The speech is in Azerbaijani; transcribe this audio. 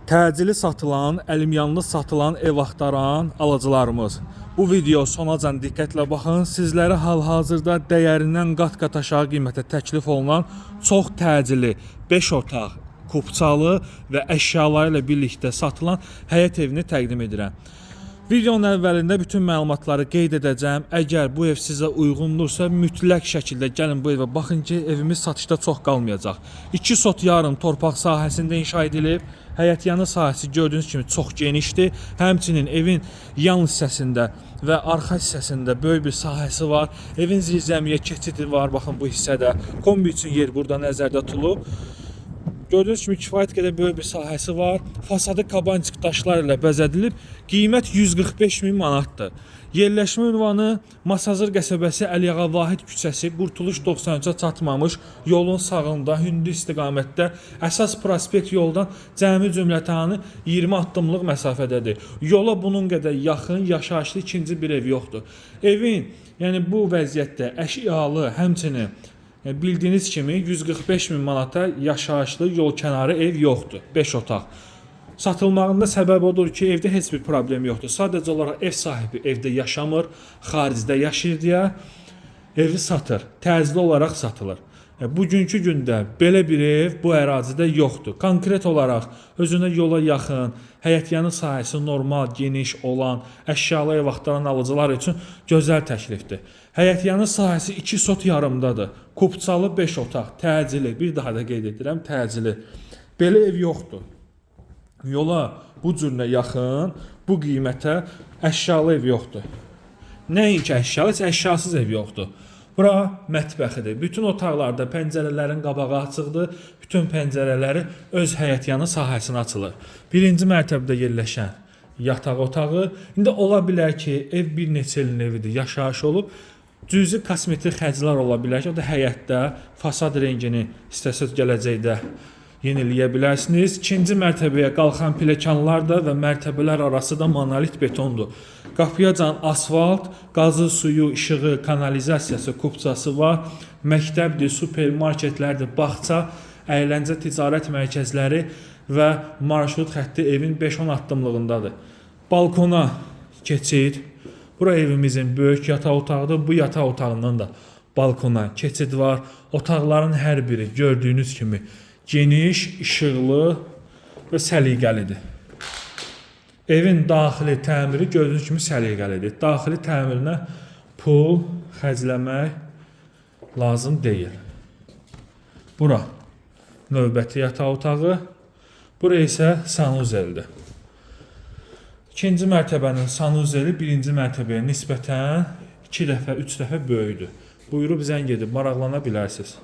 Təcili satılan, əlimyanlı satılan ev axtaran alıcılarımız, bu video sonacan diqqətlə baxın. Sizlərə hal-hazırda dəyərindən qat-qat aşağı qiymətə təklif olunan çox təcili 5 otaq, kupçalı və əşyaları ilə birlikdə satılan həyət evini təqdim edirəm. Videonun əvvəlində bütün məlumatları qeyd edəcəm. Əgər bu ev sizə uyğundursa, mütləq şəkildə gəlin bu evə baxın ki, evimiz satışda çox qalmayacaq. 2 sot yarım torpaq sahəsində inşa edilib. Həyətyanı sahəsi gördüyünüz kimi çox genişdir. Həmçinin evin yan hissəsində və arxa hissəsində böyük bir sahəsi var. Evin zirzəmiyə keçidi var. Baxın bu hissədə kombi üçün yer burada nəzərdə tutulub. Gördüyünüz kimi kifayət qədər böyük bir sahəsi var. Fasadı kabançıq daşlar ilə bəzədilib. Qiymət 145 min manatdır. Yerləşmə ünvanı Masazır qəsəbəsi Əliağa Vahid küçəsi, Qurtuluş 93-ə çatmamış yolun sağında, hündür istiqamətdə, əsas prospekt yoldan cəmi cümlətanı 20 addımlıq məsafədədir. Yola bunun qədər yaxın, yaşayışlı ikinci bir ev yoxdur. Evin, yəni bu vəziyyətdə əşyalı, həmçinin bildiyiniz kimi 145 min manata yaşayışlı yol kənarı ev yoxdur. 5 otaq. Satılmağında səbəb odur ki, evdə heç bir problem yoxdur. Sadəcə olaraq ev sahibi evdə yaşamır, xaricdə yaşayır deyə evi satır. Təcili olaraq satılır. Bugünkü gündə belə bir ev bu ərazidə yoxdur. Konkret olaraq özünə yola yaxın, həyətyanı sahəsi normal, geniş olan, əşyalı ev axtaran alıcılar üçün gözəl təklifdir. Həyətyanı sahəsi 2 sot yarımdadır. Kupçalı 5 otaq, təcili, bir daha da qeyd edirəm, təcili. Belə ev yoxdur. Yola bu cürlə yaxın, bu qiymətə əşyalı ev yoxdur. Nəinki əşyalı, heç əşyasız ev yoxdur. Bura mətbəxidir. Bütün otaqlarda pəncərələrin qabağı açıqdır. Bütün pəncərələri öz həyətyanı sahəsinə açılır. Birinci mərtəbədə yerləşən yataq otağı. İndi ola bilər ki, ev bir neçə ilin evidir, yaşayış olub. Cüzi kosmetik xərclər ola bilər ki, o da həyətdə fasad rengini istəsəz gələcəkdə yeniləyə bilərsiniz. İkinci mərtəbəyə qalxan pilləkənlər də və mərtəbələr arası da monolit betondur. Qapıyacan asfalt, qazı, suyu, işığı, kanalizasiyası, kupçası var. Məktəbdir, supermarketlərdir, bağça, əyləncə ticarət mərkəzləri və marşrut xətti evin 5-10 addımlığındadır. Balkona keçid. Bura evimizin böyük yataq otağıdır. Bu yataq otağından da balkona keçid var. Otaqların hər biri gördüyünüz kimi geniş, işıqlı və səliqəlidir. Evin daxili təmiri gördüyünüz kimi səliqəlidir. Daxili təmirinə pul xərcləmək lazım deyil. Bura növbəti yataq otağı. Bura isə sanuzeldir. İkinci mərtəbənin sanuzeli birinci mərtəbəyə nisbətən 2 dəfə, 3 dəfə böyüdür. Buyurub zəng edib maraqlana bilərsiniz.